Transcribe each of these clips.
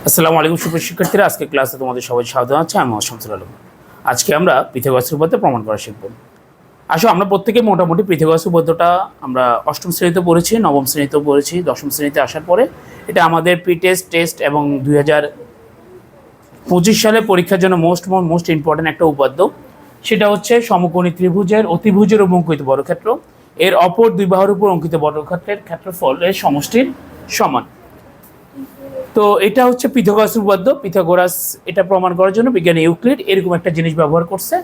আসসালামু আলাইকুম সুপ্রিয় শিক্ষার্থীরা, আজকে ক্লাসে তোমাদের সবাই স্বাগত জানাচ্ছি। আমি শামসুল আলম। আজকে আমরা পিথাগোরাসের উপপাদ্য প্রমাণ করা শিখব। আসো, আমরা প্রত্যেকে মোটামুটি পিথাগোরাসের উপপাদ্যটা আমরা অষ্টম শ্রেণীতে পড়েছি, নবম শ্রেণীতেও পড়েছি, দশম শ্রেণীতে আসার পরে এটা আমাদের টেস্ট এবং 2025 সালে পরীক্ষার জন্য মোস্ট ইম্পর্টেন্ট একটা উপপাদ্য। সেটা হচ্ছে সমকোণী ত্রিভুজের অতিভুজের উপর অঙ্কিত বর্গক্ষেত্র এর অপর দুই বাহুর উপর অঙ্কিত বর্গক্ষেত্রের ক্ষেত্রফল এর সমষ্টির সমান। তো এটা হচ্ছে পিথাগোরাসের উপপাদ্য। পিথাগোরাস এটা প্রমাণ করার জন্য বিজ্ঞানী ইউক্লিড এরকম একটা জিনিস ব্যবহার করছে।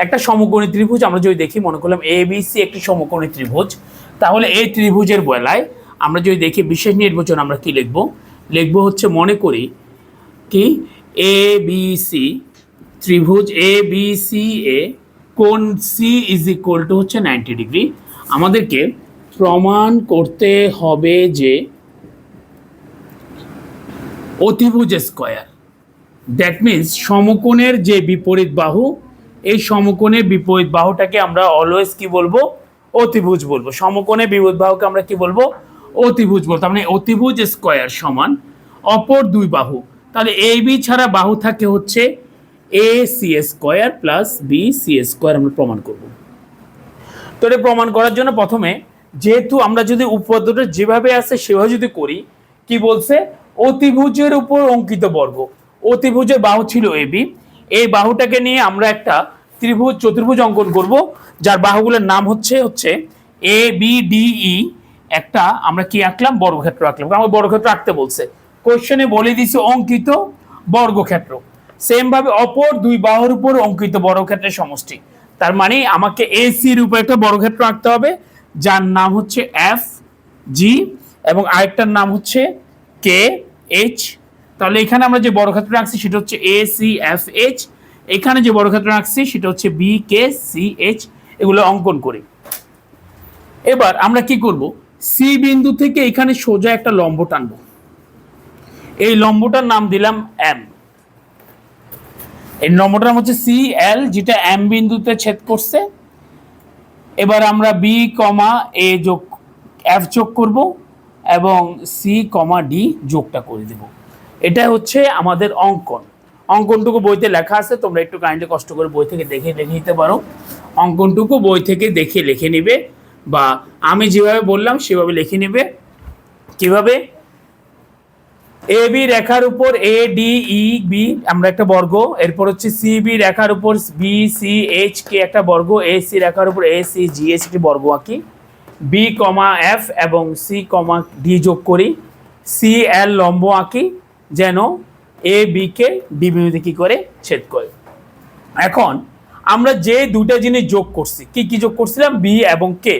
একটা সমকোণী ত্রিভুজ আমরা যদি দেখি, মনে করলাম এ বি সি একটি সমকোণী ত্রিভুজ, তাহলে এই ত্রিভুজের বেলায় আমরা যদি দেখি বিশেষ নির্বাচন আমরা কি লিখব হচ্ছে, মনে করি কি এ বি সি ত্রিভুজ এ বি সি এ কোণ সি ইজ ইকুয়াল টু হচ্ছে 90 ডিগ্রি। আমাদেরকে প্রমাণ করতে হবে যে অতিভুজ স্কয়ার, দ্যাট মিনস সমকোণের যে বিপরীত বাহু, এই সমকোণের বিপরীত বাহুটাকে আমরা অলওয়েজ কি বলবো? অতিভুজ বলবো। সমকোণের বিপরীত বাহুকে আমরা কি বলবো? অতিভুজ বলবো। তার মানে অতিভুজ স্কয়ার সমান অপর দুই বাহু। তাহলে এ বি ছাড়া বাহু থাকে হচ্ছে A C square plus B C square. আমরা প্রমাণ করব। তো এটা প্রমাণ করার জন্য প্রথমে, যেহেতু আমরা যদি উপপাদ্যটা যেভাবে আছে সেভাবে যদি করি, কি বলছে? অতিভুজের উপর অঙ্কিত বর্গ। অতিভুজের বাহু ছিল এ বি, এই বাহুটাকে নিয়ে আমরা একটা চতুর্ভুজ অঙ্কন করব, যার বাহুগুলোর নাম হচ্ছে এ বি ডি ই। একটা আমরা কি আঁকলাম? বর্গক্ষেত্র আঁকলাম। কারণ বর্গক্ষেত্র আঁকতে বলছে, কোশ্চেনে বলে দিছে অঙ্কিত বর্গক্ষেত্র। সেম ভাবে অপর দুই বাহুর উপর অঙ্কিত বর্গক্ষেত্রের সমষ্টি। তার মানে আমাকে এ সির উপর একটা বর্গক্ষেত্র আঁকতে হবে, যার নাম হচ্ছে এফ জি, এবং আরেকটার নাম হচ্ছে কে এইচ। তাহলে এখানে আমরা যে বর্গক্ষেত্র আঁকছি সেটা হচ্ছে এ সি এফ এইচ, এখানে যে বর্গক্ষেত্র আঁকছি সেটা হচ্ছে বি কে সি এইচ। এগুলো অঙ্কন করি। এবার আমরা কি করব? সি বিন্দু থেকে এখানে সোজা একটা লম্ব টানবো। এই লম্বটার নাম দিলাম এম। এই লম্বটার নাম হচ্ছে সি এল, যেটা এম বিন্দুতে ছেদ করছে। এবার আমরা বি কমা এ যোগ এফ যোগ করব এবং সি কমা ডি যোগটা করে দেব। এটা হচ্ছে আমাদের অঙ্কনটুকু বইতে লেখা আছে, তোমরা একটু কাইন্ডলি কষ্ট করে বই থেকে দেখে নিতে পারো। অঙ্কনটুকু বই থেকে দেখে লিখে নিবে, বা আমি যেভাবে বললাম সেভাবে লিখে নিবে। কিভাবে? এ বি রেখার উপর এ ডি ই বি আমরা একটা বর্গ, এরপর হচ্ছে সি বি রেখার উপর বি সি এইচ কে একটা বর্গ, এ সি রেখার উপর এ সি জি এইচ একটি বর্গ আঁকি, বি কমা এফ এবং সি কমা ডি যোগ করি, সি এল লম্ব আঁকি যেন এ বি কে ডি বিন্দুতে কি করে ছেদ করে। এখন আমরা যে দুটা জিনিস যোগ করছি, কি যোগ করছিলাম? বি এবং কে।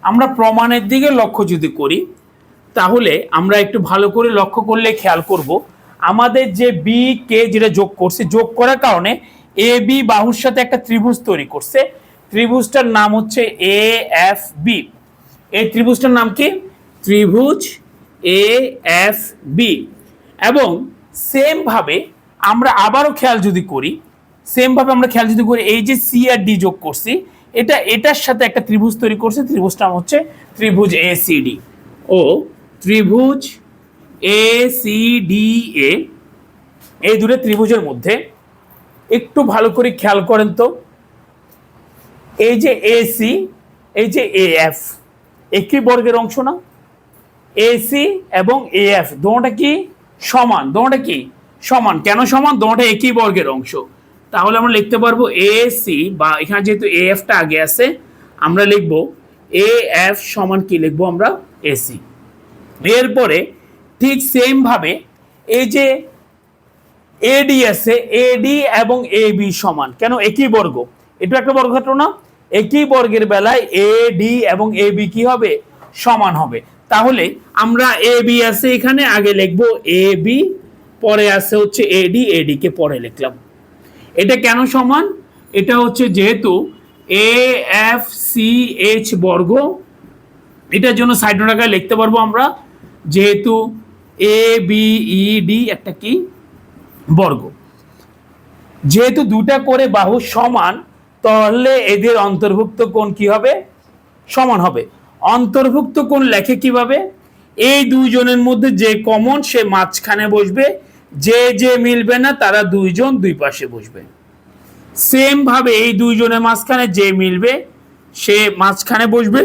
আমরা প্রমাণের দিকে লক্ষ্য যদি করি, তাহলে আমরা একটু ভালো করে লক্ষ্য করলে খেয়াল করব, আমাদের যে বি কে যেটা যোগ করছে, যোগ করার কারণে এ বি বাহুর সাথে একটা ত্রিভুজ তৈরি করছে। ত্রিভুজটার নাম হচ্ছে এ এফ বি। এই ত্রিভুজটার নাম কি? ত্রিভুজ এ এফ বি। এবং সেম ভাবে আমরা আবারও খেয়াল যদি করি, এই যে সি আর ডি যোগ করছি, এটার সাথে একটা ত্রিভুজ তৈরি করছে। ত্রিভুজটা হচ্ছে ত্রিভুজ এ সি ডি। ও ত্রিভুজ এ সি ডি এ, এই দুটো ত্রিভুজের মধ্যে একটু ভালো করে খেয়াল করেন তো, এই যে এ সি, এই যে এ এফ, একই বর্গের অংশ না? এ সি এবং এ এফ দুটোটা কি সমান? কেন সমান? দুটোটা একই বর্গের অংশ। তাহলে আমরা লিখতে পারবো এ সি, বা এখানে যেহেতু এ এফ টা আগে আছে, আমরা লিখবো এ এফ সমান কি লিখবো আমরা? A C. এরপরে ঠিক সেম ভাবে এই যে এডি আছে, এডি এবং এ বি সমান। কেন? একই বর্গ, এটা একটা বর্গক্ষেত্র না? একই বর্গের বেলায় এ ডি এবং এ বি কি হবে? সমান হবে। তাহলে আমরা এ বি আছে এখানে আগে লিখবো এ বি, পরে আছে হচ্ছে এডি, এডি কে পরে লিখলাম। এটা কেন সমান? এটা হচ্ছে যেহেতু এ এফ সি এইচ বর্গ, এটার জন্য সাইড নোট আকারে লিখতে পারবো আমরা, যেহেতু এ বি ই ডি একটা কি বর্গ। যেহেতু দুটা করে বাহু সমান, তাহলে এদের অন্তর্ভুক্ত কোণ কি হবে? সমান হবে। অন্তর্ভুক্ত কোণ লেখে কিভাবে? এই দুইজনের মধ্যে যে কমন সে মাঝখানে বসবে, যে যে মিলবে না তারা দুইজন দুই পাশে বসবে। সেম ভাবে এই দুইজনের মাঝখানে যে মিলবে সে মাঝখানে বসবে,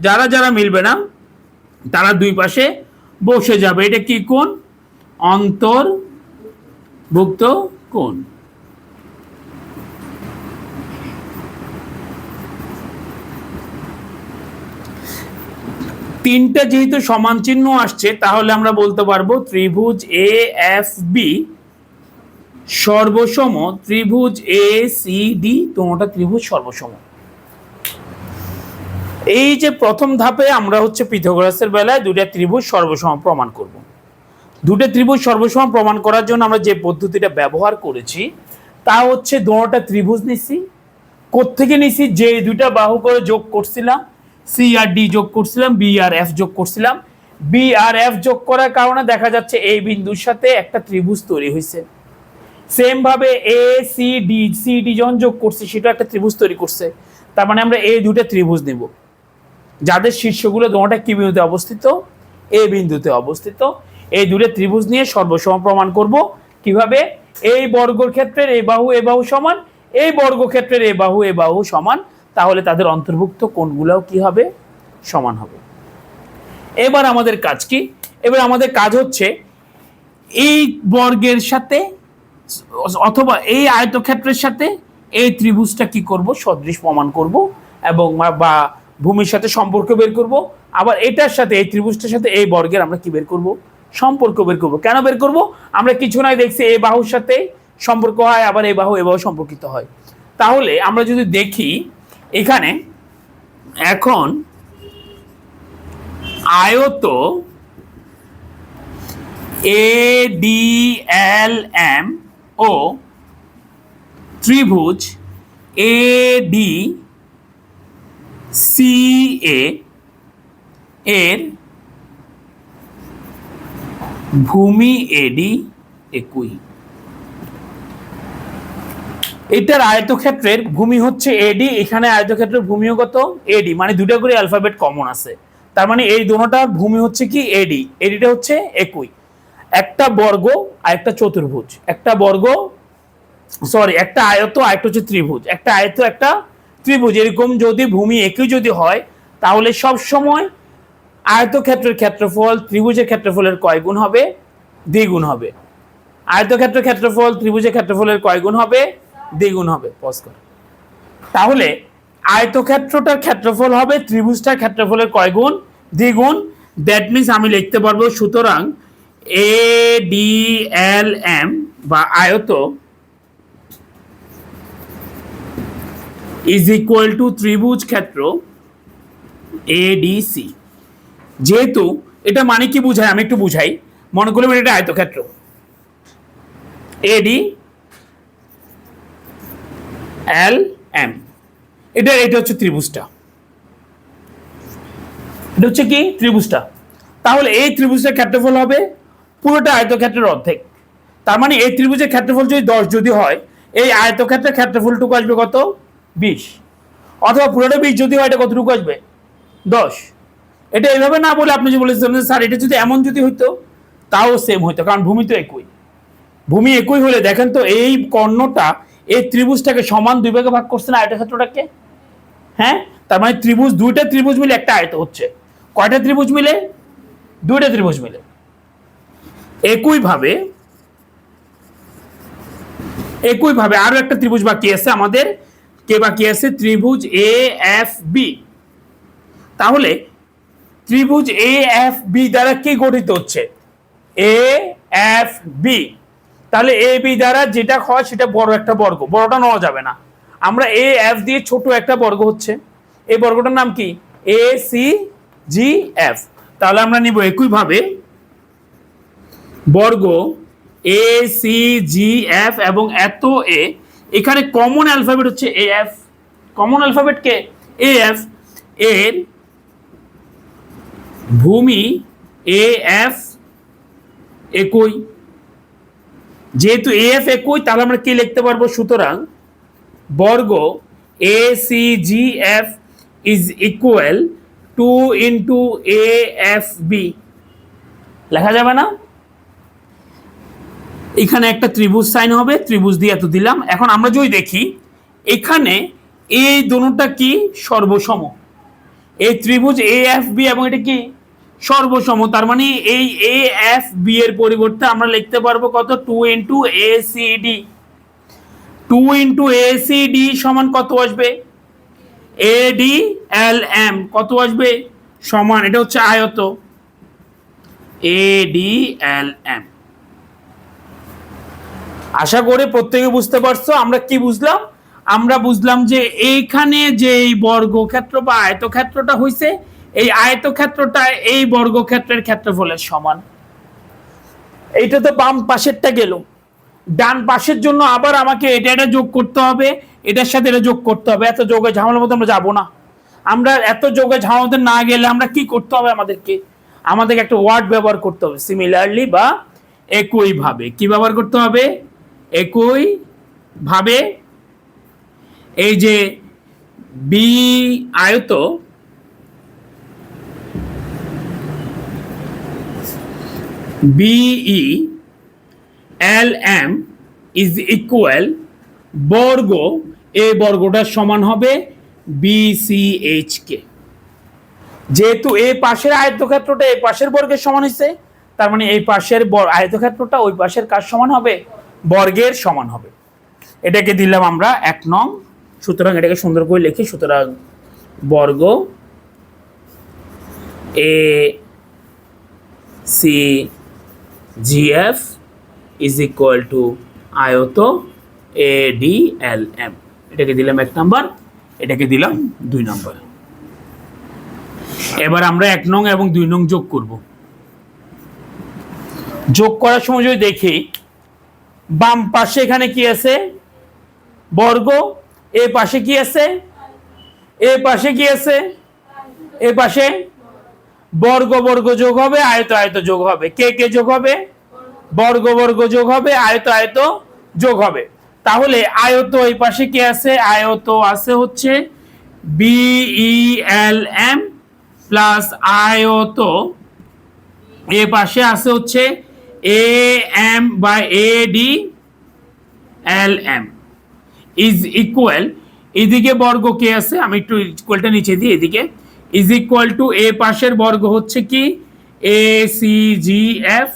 যারা যারা মিলবে না তারা দুই পাশে বসে যাবে। এটা কি কোণ? অন্তর্ভুক্ত কোণ। তিনটা যেহেতু সমান চিহ্ন আসছে তাহলে আমরা বলতে পারবো ত্রিভুজ এ এফ বি সর্বসম ত্রিভুজ এ সি ডি তোমরা ত্রিভুজ সর্বসম। এই যে প্রথম ধাপে আমরা হচ্ছে পিথাগোরাসের বেলায় দুইটা ত্রিভুজ সর্বসম প্রমাণ করব। দুটো ত্রিভুজ সর্বসম প্রমাণ করার জন্য আমরা যে পদ্ধতিটা ব্যবহার করেছি তা হচ্ছে দুটোটা ত্রিভুজ নিছি। কোত্থেকে নিছি? যে দুইটা বাহু করে যোগ করছিলাম, সি আর ডি যোগ করছিলাম, বি আর এফ যোগ করছিলাম। বি আর এফ যোগ করার কারণে দেখা যাচ্ছে এই বিন্দুর সাথে একটা ত্রিভুজ তৈরি হয়েছে। সেম ভাবে এ সি ডি যখন যোগ করছি সেটা একটা ত্রিভুজ তৈরি করছে। তার মানে আমরা এই দুটো ত্রিভুজ নেব যাদের শীর্ষগুলো দুটোটা কি বিন্দুতে অবস্থিত? এ বিন্দুতে অবস্থিত। এই দুটো ত্রিভুজ নিয়ে সর্বসম প্রমাণ করব। কিভাবে? এই বর্গের ক্ষেত্রে এ বাহু সমান, এই বর্গক্ষেত্রের এ বাহু সমান, তাহলে তাদের অন্তর্ভুক্ত কোণগুলোও কি হবে? সমান হবে। এবার আমাদের কাজ কি? এবার আমাদের কাজ হচ্ছে এই বর্গের সাথে অথবা এই আয়তক্ষেত্রের সাথে এই ত্রিভুজটা কি করব? সদৃশ প্রমাণ করব এবং বা ভূমির সাথে সম্পর্ক বের করব। আবার এটার সাথে এই ত্রিভুজটার সাথে এই বর্গের আমরা কি বের করব? সম্পর্ক বের করব। কেন বের করব? আমরা কিছু নাই দেখছি এই বাহুর সাথে সম্পর্ক হয়, আবার এই বাহু সম্পর্কিত হয়। তাহলে আমরা যদি দেখি এখানে এখন আয়ত ADLM ও ত্রিভুজ ADCA এর ভূমি AD একই। এটার আয়তক্ষেত্রের ভূমি হচ্ছে AD, এখানে আয়তক্ষেত্রের ভূমিও কত? AD, মানে দুটো করে অ্যালফাবেট কমন আছে। তার মানে এই দুটোটার ভূমি হচ্ছে কি? AD। ADটা হচ্ছে একই। একটা বর্গ আর একটা চতুর্ভুজ, একটা আয়ত আর একটা হচ্ছে ত্রিভুজ, একটা আয়ত একটা ত্রিভুজ, এরকম যদি ভূমি একই যদি হয় তাহলে সব সময় আয়তক্ষেত্রের ক্ষেত্রফল ত্রিভুজের ক্ষেত্রফলের কয় গুণ হবে? দ্বিগুণ হবে। আয়তক্ষেত্রের ক্ষেত্রফল ত্রিভুজের ক্ষেত্রফলের কয় গুণ হবে? দ্বিগুণ হবে। পজ কর। তাহলে আয়তক্ষেত্রটার ক্ষেত্রফল হবে ত্রিভুজটার ক্ষেত্রফলের কয় গুণ? দ্বিগুণ। দ্যাট মিন্স আমি লিখতে পারবো সুতরাং ADLM বা আয়ত ইজ ইকুয়াল টু ত্রিভুজ ক্ষেত্র ADC। যেহেতু এটা মানে কি বুঝায় আমি একটু বুঝাই। মনে করলাম এটা আয়তক্ষেত্র ADLM, এটা হচ্ছে ত্রিভুজটা, এটা হচ্ছে কি? ত্রিভুজটা। তাহলে এই ত্রিভুজের ক্ষেত্রফল হবে পুরোটা আয়তক্ষেত্রের অর্ধেক। তার মানে এই ত্রিভুজের ক্ষেত্রফল যদি 10 যদি হয়, এই আয়তক্ষেত্রের ক্ষেত্রফলটুকু আসবে কত? 20। অথবা পুরোটা 20 যদি হয়, এটা কতটুকু আসবে? 10। এটা এইভাবে না বলে আপনি যে বলেছিলেন স্যার এটা যদি এমন যদি হইতো তাও সেম হইতো, কারণ ভূমি তো একই। ভূমি একই হলে দেখেন তো এই কর্ণটা এই ত্রিভুজটাকে সমান দুই ভাগে ভাগ করছে না আয়তক্ষেত্রটাকে? হ্যাঁ, তার মানে ত্রিভুজ, দুইটা ত্রিভুজ মিলে একটা আয়ত হচ্ছে। কয়টা ত্রিভুজ মিলে? দুইটা ত্রিভুজ মিলে। একইভাবে আরো একটা ত্রিভুজ বাকি আছে আমাদের। কে বাকি আছে? ত্রিভুজ AFB। তাহলে ত্রিভুজ AFB দ্বারা কি গঠিত হচ্ছে? AFB। তাহলে AB দ্বারা যেটা হয় সেটা বড় একটা বর্গ, বড়টা নেওয়া যাবে না। আমরা AF দিয়ে ছোট একটা বর্গ হচ্ছে, এই বর্গটার নাম কি? ACGF। তাহলে আমরা নিব একইভাবে বর্গ ACGF এবং এত A, এখানে কমন অ্যালফাবেট হচ্ছে AF। কমন অ্যালফাবেট কে? AF। এর ভূমি AF একই। যেহেতু AF একই তাহলে আমরা কি লিখতে পারবো? সুতরাং বর্গ ACGF is equal 2 into AFB। লেখা যাবে না? এখানে একটা ত্রিভুজ সাইন হবে, ত্রিভুজ দিয়ে এত দিলাম। এখন আমরা যদি দেখি এখানে এই দুটোটা কি সর্বসম, এই ত্রিভুজ এ এফ বি এবং এটা কি সর্বসম, তার মানে এই এ এফ বি এর পরিবর্তে আমরা লিখতে পারবো কত 2 into A C D. 2 into A C D সমান কত আসবে? এ ডি এল এম কত আসবে? সমান, এটা হচ্ছে আয়ত, এ ডি এল এম। আশা করি প্রত্যেকে বুঝতে পারছো আমরা কি বুঝলাম। আমরা বুঝলাম যে এইখানে যে এই বর্গক্ষেত্র বা আয়তক্ষেত্রটা হইছে, এই আয়তক্ষেত্রটা এই বর্গক্ষেত্রের ক্ষেত্রফলের সমান। এইটা তো বাম পাশেরটা গেল, ডান পাশের জন্য আবার আমাকে এটা যোগ করতে হবে, এটার সাথে এটা যোগ করতে হবে। এত যোগে ঝামেলার মধ্যে আমরা যাবো না। আমরা এত যোগে ঝামেলাতে না গেলে আমরা কি করতে হবে, আমাদেরকে একটা ওয়ার্ড ব্যবহার করতে হবে, সিমিলারলি বা একইভাবে। কি ব্যবহার করতে হবে? একই ভাবে। এই যে বি আয়ত B E L M is equal বর্গ, এই বর্গটার সমান হবে বিসিএইচ কে। যেহেতু এই পাশের আয়তক্ষেত্রটা এই পাশের বর্গের সমান হয়েছে, তার মানে এই পাশের আয়তক্ষেত্রটা ওই পাশের কার সমান হবে? বর্গের সমান হবে। এটাকে দিলাম আমরা 1 নং। সুতরাং এটাকে সুন্দর করে লিখি। সুতরাং বর্গ A C G F is equal to আয়ত এ ডি এল এম। এটাকে দিলাম 1 নম্বর, এটাকে দিলাম 2 নম্বর। এবার আমরা 1 নং এবং 2 নং যোগ করব। যোগ করার সময় যদি দেখি বাম পাশে এখানে কি আছে? বর্গ। এই পাশে কি আছে? এই পাশে কি আছে? এই পাশে বর্গ বর্গ যোগ হবে, আয়ত আয়ত যোগ হবে। কে কে যোগ হবে? বর্গ বর্গ যোগ হবে, আয়ত আয়ত যোগ হবে। তাহলে আয়ত এই পাশে কি আছে? আয়ত আছে হচ্ছে বিই এল এম প্লাস আয়ত এ পাশে আছে হচ্ছে এ এম বা A D L M is equal, এদিকে বর্গ কে আছে, আমি একটু ইকুয়ালটা নিচে দিই, এদিকে ইজ ইকুয়াল টু এ পাশের বর্গ হচ্ছে কি এ সি জি এফ,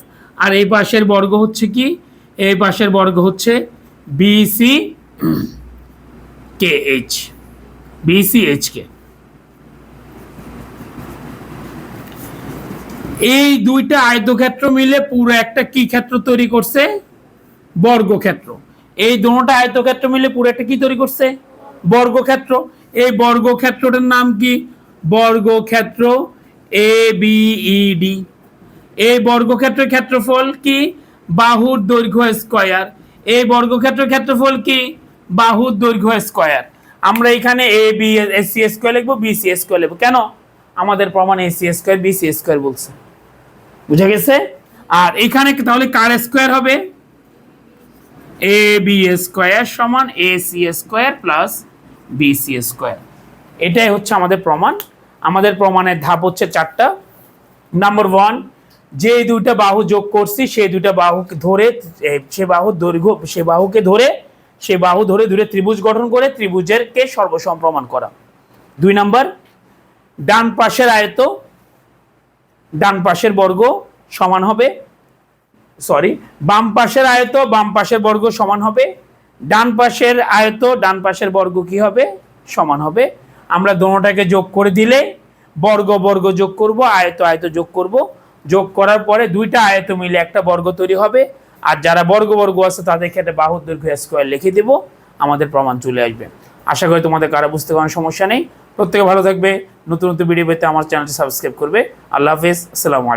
আর এই পাশের বর্গ হচ্ছে কি, এই পাশের বর্গ হচ্ছে B C K H, B C H K. এই দুইটা আয়তক্ষেত্র মিলে পুরো একটা কি ক্ষেত্র তৈরি করছে? বর্গক্ষেত্র। এই দুটোটা আয়তক্ষেত্র মিলে পুরো একটা কি তৈরি করছে? বর্গক্ষেত্র। এই বর্গক্ষেত্রটার নাম কি? বর্গক্ষেত্র এ বি ই ডি। এই বর্গক্ষেত্রের ক্ষেত্রফল কি? বাহুর দৈর্ঘ্য স্কয়ার। এই বর্গক্ষেত্রের ক্ষেত্রফল কি? বাহুর দৈর্ঘ্য স্কয়ার। আমরা এখানে A B S C square লিখবো, বি সি স্কয়ার লিখবো। কেন? আমাদের প্রমাণ A C square B C square বলছে। বুঝা গেছে? আর এখানে তাহলে কার স্কয়ার হবে? এ বি স্কয়ার সমান A C square plus B C square. এটাই হচ্ছে আমাদের প্রমাণ। আমাদের প্রমাণের ধাপ হচ্ছে 4টা। নাম্বার 1, যে দুইটা বাহু যোগ করছি সেই দুইটা বাহুকে ধরে, সে বাহুর দৈর্ঘ্য, সে বাহুকে ধরে, সে বাহু ধরে দূরে ত্রিভুজ গঠন করে ত্রিভুজের কে সর্বসম প্রমাণ করা। 2 নাম্বার, ডান পাশের আয়ত ডান পাশের বর্গ সমান হবে, সরি, বাম পাশের আয়ত বাম পাশের বর্গ সমান হবে, ডান পাশের আয়ত ডান পাশের বর্গ কি হবে? সমান হবে। আমরা দুটোটাকে যোগ করে দিলে বর্গ বর্গ যোগ করব, আয়ত আয়ত যোগ করব। যোগ করার পরে দুইটা আয়ত মিলে একটা বর্গ তৈরি হবে। আর যারা বর্গ বর্গ আছে তাদের ক্ষেত্রে বাহুর দৈর্ঘ্য স্কয়ার লিখে দেব, আমাদের প্রমাণ চলে আসবে। আশা করি তোমাদের কারো বুঝতে কোনো সমস্যা নেই। প্রত্যেকে ভালো থাকবে। নতুন নতুন ভিডিও পেতে আমার চ্যানেলটি সাবস্ক্রাইব করবে। আল্লাহ হাফেজ, আসসালামু আলাইকুম।